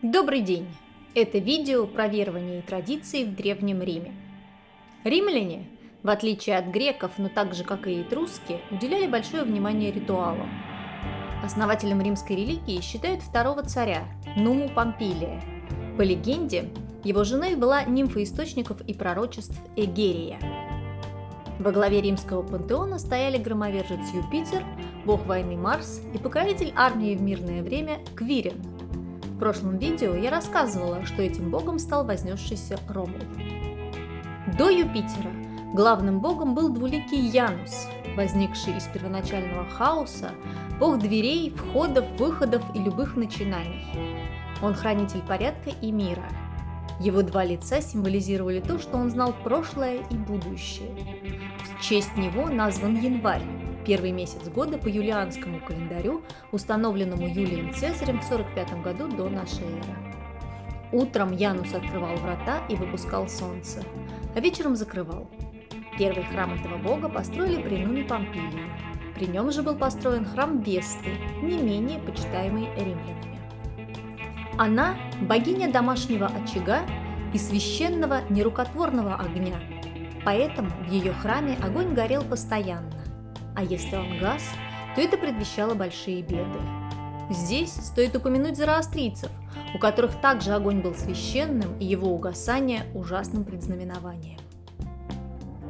Добрый день! Это видео про верования и традиции в Древнем Риме. Римляне, в отличие от греков, но так же как и этруски, уделяли большое внимание ритуалам. Основателем римской религии считают второго царя, Нуму Помпилия. По легенде, его женой была нимфа источников и пророчеств Эгерия. Во главе римского пантеона стояли громовержец Юпитер, бог войны Марс и покровитель армии в мирное время Квирин. В прошлом видео я рассказывала, что этим богом стал вознесшийся Ромул. До Юпитера главным богом был двуликий Янус, возникший из первоначального хаоса, бог дверей, входов, выходов и любых начинаний. Он хранитель порядка и мира. Его два лица символизировали то, что он знал прошлое и будущее. В честь него назван январь, первый месяц года по юлианскому календарю, установленному Юлием Цезарем в 45 году до нашей эры. Утром Янус открывал врата и выпускал солнце, а вечером закрывал. Первый храм этого бога построили при Нуме Помпилии. При нем же был построен храм Весты, не менее почитаемый римлянами. Она – богиня домашнего очага и священного нерукотворного огня, поэтому в ее храме огонь горел постоянно, а если он гас, то это предвещало большие беды. Здесь стоит упомянуть зороастрийцев, у которых также огонь был священным и его угасание ужасным предзнаменованием.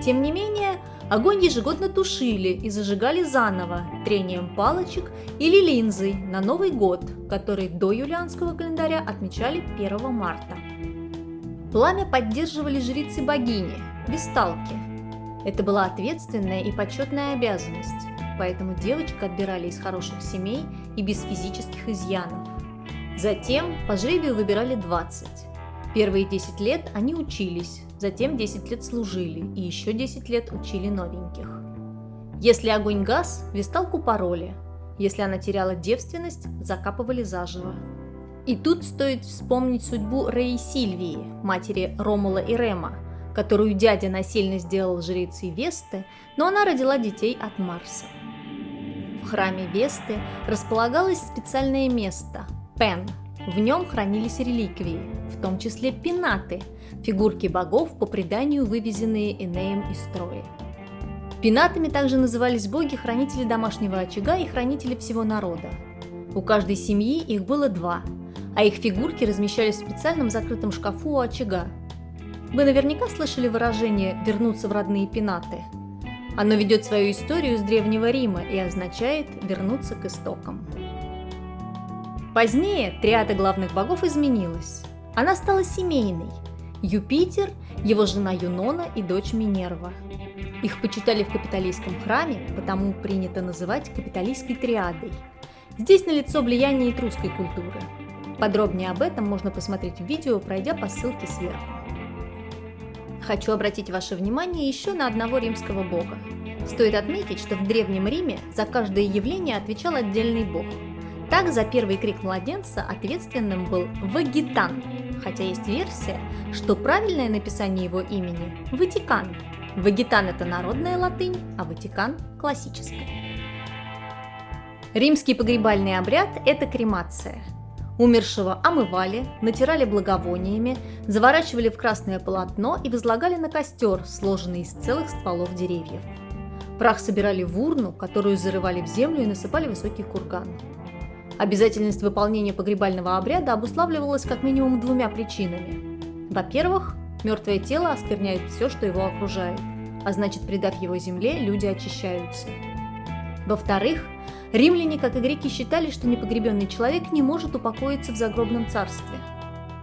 Тем не менее, огонь ежегодно тушили и зажигали заново трением палочек или линзой на Новый год, который до юлианского календаря отмечали 1 марта. Пламя поддерживали жрицы богини – весталки. Это была ответственная и почетная обязанность, поэтому девочек отбирали из хороших семей и без физических изъянов. Затем по жребию выбирали 20. Первые 10 лет они учились, затем 10 лет служили и еще 10 лет учили новеньких. Если огонь гас, весталку пороли. Если она теряла девственность, закапывали заживо. И тут стоит вспомнить судьбу Реи Сильвии, матери Ромула и Рема, которую дядя насильно сделал жрицей Весты, но она родила детей от Марса. В храме Весты располагалось специальное место – Пен. В нем хранились реликвии, в том числе пенаты, фигурки богов, по преданию вывезенные Энеем из Трои. Пенатами также назывались боги-хранители домашнего очага и хранители всего народа. У каждой семьи их было 2, а их фигурки размещались в специальном закрытом шкафу у очага. Вы наверняка слышали выражение «вернуться в родные пенаты». Оно ведет свою историю с Древнего Рима и означает «вернуться к истокам». Позднее триада главных богов изменилась. Она стала семейной. Юпитер, его жена Юнона и дочь Минерва. Их почитали в Капитолийском храме, потому принято называть Капитолийской триадой. Здесь налицо влияние этрусской культуры. Подробнее об этом можно посмотреть в видео, пройдя по ссылке сверху. Хочу обратить ваше внимание еще на одного римского бога. Стоит отметить, что в Древнем Риме за каждое явление отвечал отдельный бог. Так, за первый крик младенца ответственным был Вагитан, хотя есть версия, что правильное написание его имени – Ватикан. Вагитан – это народная латынь, а Ватикан – классическая. Римский погребальный обряд – это кремация. Умершего омывали, натирали благовониями, заворачивали в красное полотно и возлагали на костер, сложенный из целых стволов деревьев. Прах собирали в урну, которую зарывали в землю и насыпали высокий курган. Обязательность выполнения погребального обряда обуславливалась как минимум 2 причинами. Во-первых, мертвое тело оскверняет все, что его окружает, а значит, придав его земле, люди очищаются. Во-вторых, римляне, как и греки, считали, что непогребенный человек не может упокоиться в загробном царстве.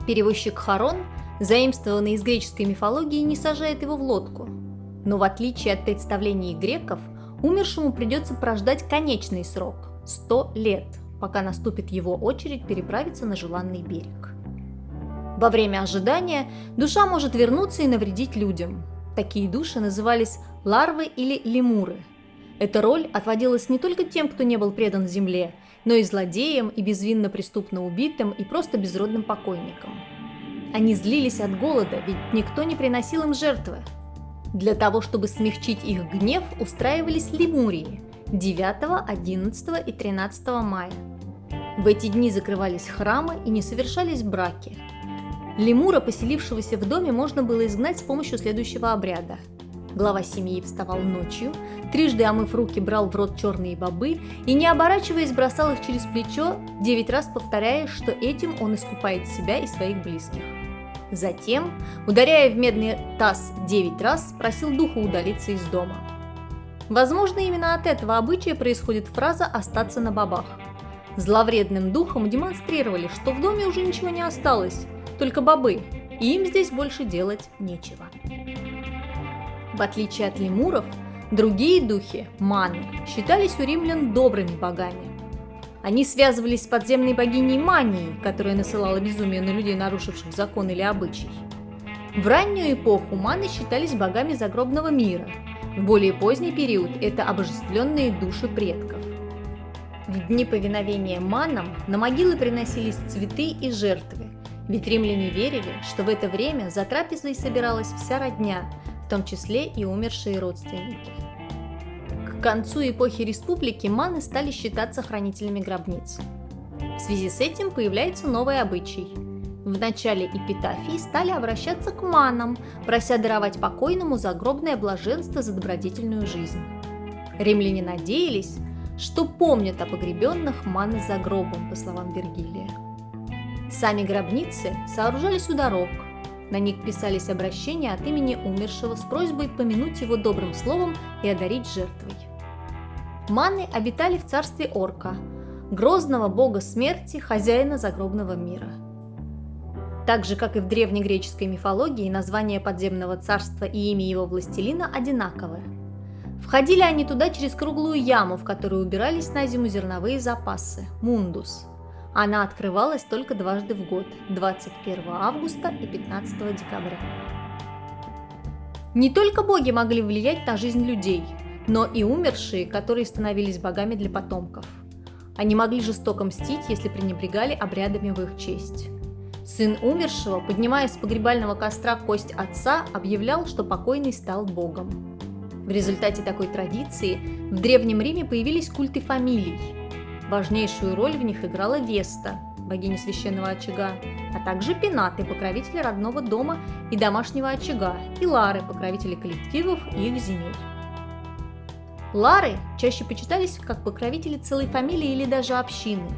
Перевозчик Харон, заимствованный из греческой мифологии, не сажает его в лодку. Но в отличие от представлений греков, умершему придется прождать конечный срок – 100 лет, пока наступит его очередь переправиться на желанный берег. Во время ожидания душа может вернуться и навредить людям. Такие души назывались ларвы или лемуры. Эта роль отводилась не только тем, кто не был предан земле, но и злодеям, и безвинно преступно убитым, и просто безродным покойникам. Они злились от голода, ведь никто не приносил им жертвы. Для того, чтобы смягчить их гнев, устраивались лемурии 9, 11 и 13 мая. В эти дни закрывались храмы и не совершались браки. Лемура, поселившегося в доме, можно было изгнать с помощью следующего обряда. Глава семьи вставал ночью, трижды омыв руки, брал в рот черные бобы и, не оборачиваясь, бросал их через плечо, 9 раз повторяя, что этим он искупает себя и своих близких. Затем, ударяя в медный таз 9 раз, просил духа удалиться из дома. Возможно, именно от этого обычая происходит фраза «остаться на бобах». Зловредным духом демонстрировали, что в доме уже ничего не осталось, только бобы, и им здесь больше делать нечего. В отличие от лемуров, другие духи, маны, считались у римлян добрыми богами. Они связывались с подземной богиней Манией, которая насылала безумие на людей, нарушивших закон или обычай. В раннюю эпоху маны считались богами загробного мира. В более поздний период это обожествленные души предков. В дни повиновения манам на могилы приносились цветы и жертвы, ведь римляне верили, что в это время за трапезой собиралась вся родня, в том числе и умершие родственники. К концу эпохи республики маны стали считаться хранителями гробниц. В связи с этим появляется новый обычай. В начале эпитафии стали обращаться к манам, прося даровать покойному загробное блаженство за добродетельную жизнь. Римляне надеялись, что помнят о погребенных маны за гробом, по словам Вергилия. Сами гробницы сооружались у дорог. На них писались обращения от имени умершего с просьбой помянуть его добрым словом и одарить жертвой. Маны обитали в царстве Орка, грозного бога смерти, хозяина загробного мира. Так же, как и в древнегреческой мифологии, название подземного царства и имя его властелина одинаковы. Входили они туда через круглую яму, в которую убирались на зиму зерновые запасы – мундус. Она открывалась только дважды в год – 21 августа и 15 декабря. Не только боги могли влиять на жизнь людей, но и умершие, которые становились богами для потомков. Они могли жестоко мстить, если пренебрегали обрядами в их честь. Сын умершего, поднимая с погребального костра кость отца, объявлял, что покойный стал богом. В результате такой традиции в Древнем Риме появились культы фамилий. Важнейшую роль в них играла Веста, богиня священного очага, а также Пенаты, покровители родного дома и домашнего очага, и Лары, покровители коллективов и их земель. Лары чаще почитались как покровители целой фамилии или даже общины.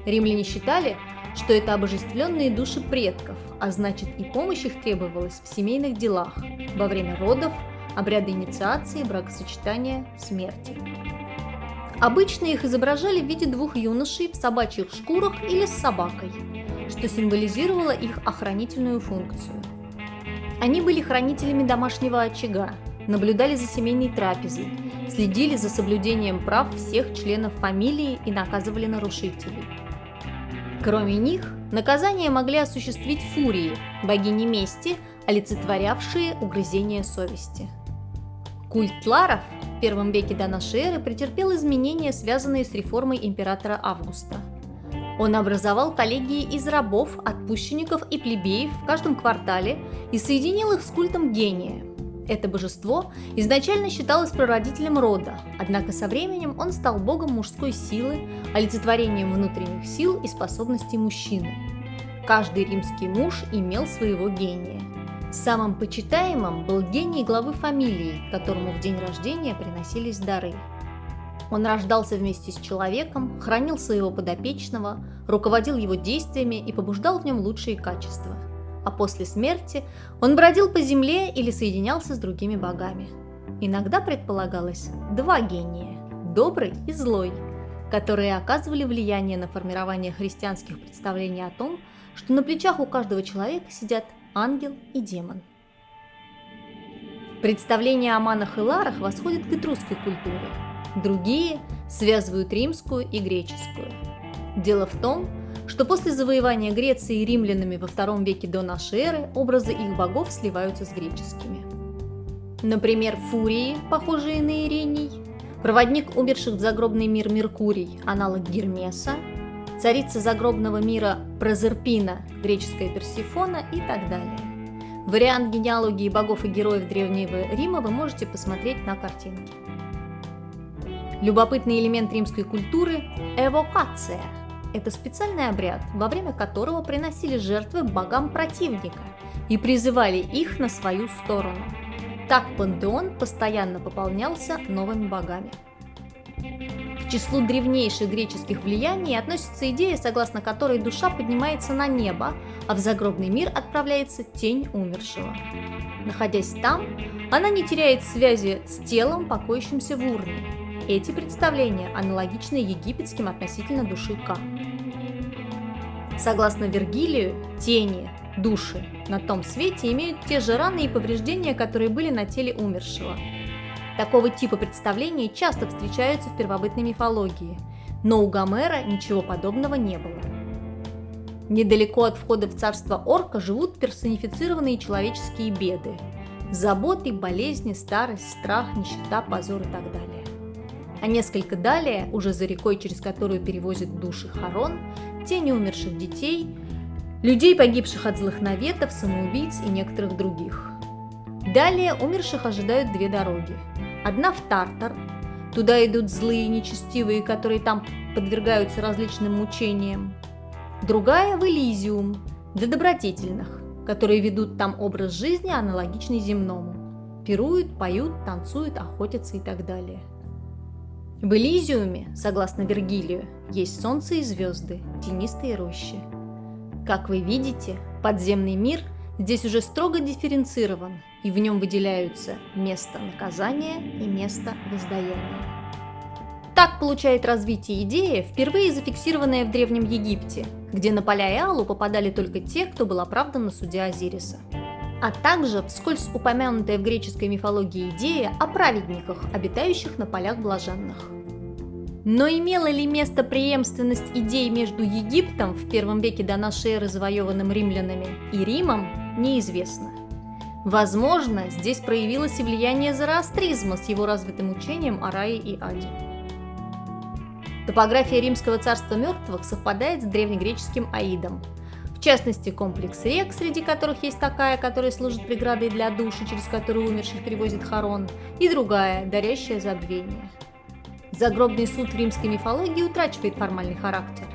Римляне считали, что это обожествленные души предков, а значит и помощь их требовалась в семейных делах, во время родов, обряда инициации, бракосочетания, смерти. Обычно их изображали в виде двух юношей в собачьих шкурах или с собакой, что символизировало их охранительную функцию. Они были хранителями домашнего очага, наблюдали за семейной трапезой, следили за соблюдением прав всех членов фамилии и наказывали нарушителей. Кроме них, наказание могли осуществить фурии, богини мести, олицетворявшие угрызение совести. Культ ларов в первом веке до нашей эры претерпел изменения, связанные с реформой императора Августа. Он образовал коллегии из рабов, отпущенников и плебеев в каждом квартале и соединил их с культом гения. Это божество изначально считалось прародителем рода, однако со временем он стал богом мужской силы, олицетворением внутренних сил и способностей мужчины. Каждый римский муж имел своего гения. Самым почитаемым был гений главы фамилии, которому в день рождения приносились дары. Он рождался вместе с человеком, хранил своего подопечного, руководил его действиями и побуждал в нем лучшие качества. А после смерти он бродил по земле или соединялся с другими богами. Иногда предполагалось два гения – добрый и злой, которые оказывали влияние на формирование христианских представлений о том, что на плечах у каждого человека сидят ангел и демон. Представления о манах и ларах восходят к этрусской культуре. Другие связывают римскую и греческую. Дело в том, что после завоевания Греции римлянами во II веке до нашей эры образы их богов сливаются с греческими. Например, фурии, похожие на Ирений, проводник умерших в загробный мир Меркурий, аналог Гермеса, царица загробного мира Прозерпина, греческая Персифона и так далее. Вариант генеалогии богов и героев Древнего Рима вы можете посмотреть на картинке. Любопытный элемент римской культуры – эвокация. Это специальный обряд, во время которого приносили жертвы богам противника и призывали их на свою сторону. Так пантеон постоянно пополнялся новыми богами. К числу древнейших греческих влияний относится идея, согласно которой душа поднимается на небо, а в загробный мир отправляется тень умершего. Находясь там, она не теряет связи с телом, покоящимся в урне. Эти представления аналогичны египетским относительно души Ка. Согласно Вергилию, тени, души на том свете имеют те же раны и повреждения, которые были на теле умершего. Такого типа представлений часто встречаются в первобытной мифологии, но у Гомера ничего подобного не было. Недалеко от входа в царство Орка живут персонифицированные человеческие беды – заботы, болезни, старость, страх, нищета, позор и так далее. А несколько далее, уже за рекой, через которую перевозят души Харон, тени умерших детей, людей, погибших от злых наветов, самоубийц и некоторых других. Далее умерших ожидают две дороги. Одна в Тартар, туда идут злые и нечестивые, которые там подвергаются различным мучениям. Другая в Элизиум, для добродетельных, которые ведут там образ жизни, аналогичный земному. Пируют, поют, танцуют, охотятся и так далее. В Элизиуме, согласно Вергилию, есть солнце и звезды, тенистые рощи. Как вы видите, подземный мир здесь уже строго дифференцирован, и в нем выделяются место наказания и место воздаяния. Так получает развитие идея, впервые зафиксированная в Древнем Египте, где на поля Иалу попадали только те, кто был оправдан на суде Азириса. А также вскользь упомянутая в греческой мифологии идея о праведниках, обитающих на полях блаженных. Но имела ли место преемственность идей между Египтом в первом веке до нашей эры, завоеванным римлянами, и Римом, неизвестно. Возможно, здесь проявилось и влияние зороастризма с его развитым учением о рае и аде. Топография Римского царства мертвых совпадает с древнегреческим Аидом. В частности, комплекс рек, среди которых есть такая, которая служит преградой для души, через которую умерших перевозит Харон, и другая, дарящая забвение. Загробный суд в римской мифологии утрачивает формальный характер,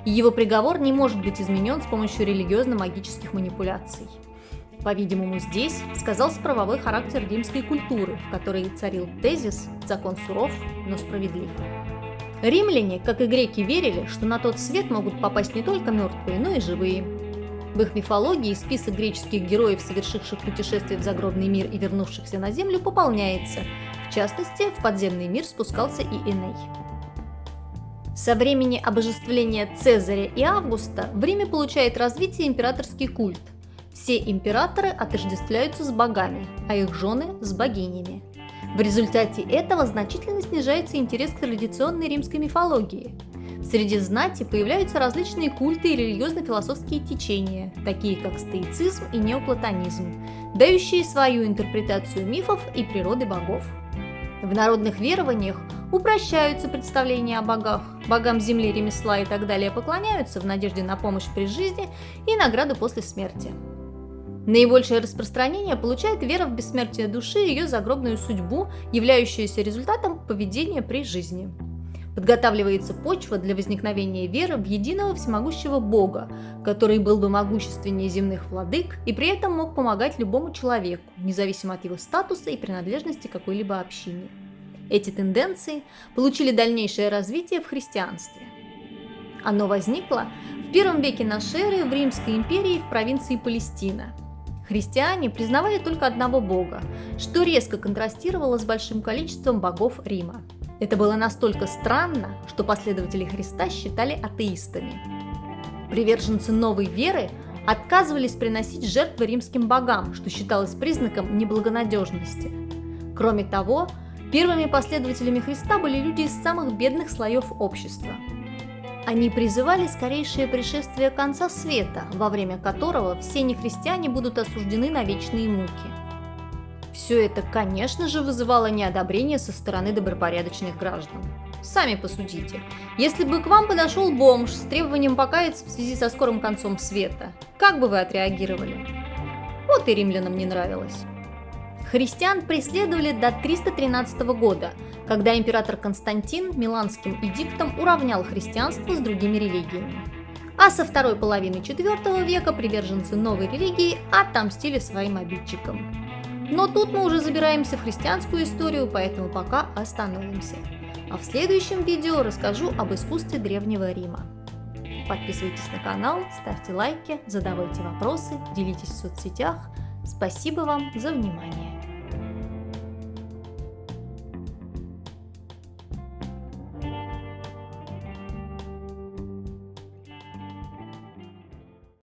и его приговор не может быть изменен с помощью религиозно-магических манипуляций. По-видимому, здесь сказался правовой характер римской культуры, в которой царил тезис «закон суров, но справедлив». Римляне, как и греки, верили, что на тот свет могут попасть не только мертвые, но и живые. В их мифологии список греческих героев, совершивших путешествие в загробный мир и вернувшихся на землю, пополняется. В частности, в подземный мир спускался и Эней. Со времени обожествления Цезаря и Августа в Риме получает развитие императорский культ. Все императоры отождествляются с богами, а их жены – с богинями. В результате этого значительно снижается интерес к традиционной римской мифологии. Среди знати появляются различные культы и религиозно-философские течения, такие как стоицизм и неоплатонизм, дающие свою интерпретацию мифов и природы богов. В народных верованиях упрощаются представления о богах, богам земли, ремесла и так далее поклоняются в надежде на помощь при жизни и награду после смерти. Наибольшее распространение получает вера в бессмертие души и ее загробную судьбу, являющуюся результатом поведения при жизни. Подготавливается почва для возникновения веры в единого всемогущего Бога, который был бы могущественнее земных владык и при этом мог помогать любому человеку, независимо от его статуса и принадлежности к какой-либо общине. Эти тенденции получили дальнейшее развитие в христианстве. Оно возникло в первом веке нашей эры в Римской империи в провинции Палестина. Христиане признавали только одного бога, что резко контрастировало с большим количеством богов Рима. Это было настолько странно, что последователи Христа считали атеистами. Приверженцы новой веры отказывались приносить жертвы римским богам, что считалось признаком неблагонадежности. Кроме того, первыми последователями Христа были люди из самых бедных слоев общества. Они призывали скорейшее пришествие конца света, во время которого все нехристиане будут осуждены на вечные муки. Все это, конечно же, вызывало неодобрение со стороны добропорядочных граждан. Сами посудите, если бы к вам подошел бомж с требованием покаяться в связи со скорым концом света, как бы вы отреагировали? Вот и римлянам не нравилось. Христиан преследовали до 313 года, когда император Константин Миланским эдиктом уравнял христианство с другими религиями. А со второй половины IV века приверженцы новой религии отомстили своим обидчикам. Но тут мы уже забираемся в христианскую историю, поэтому пока остановимся. А в следующем видео расскажу об искусстве Древнего Рима. Подписывайтесь на канал, ставьте лайки, задавайте вопросы, делитесь в соцсетях. Спасибо вам за внимание.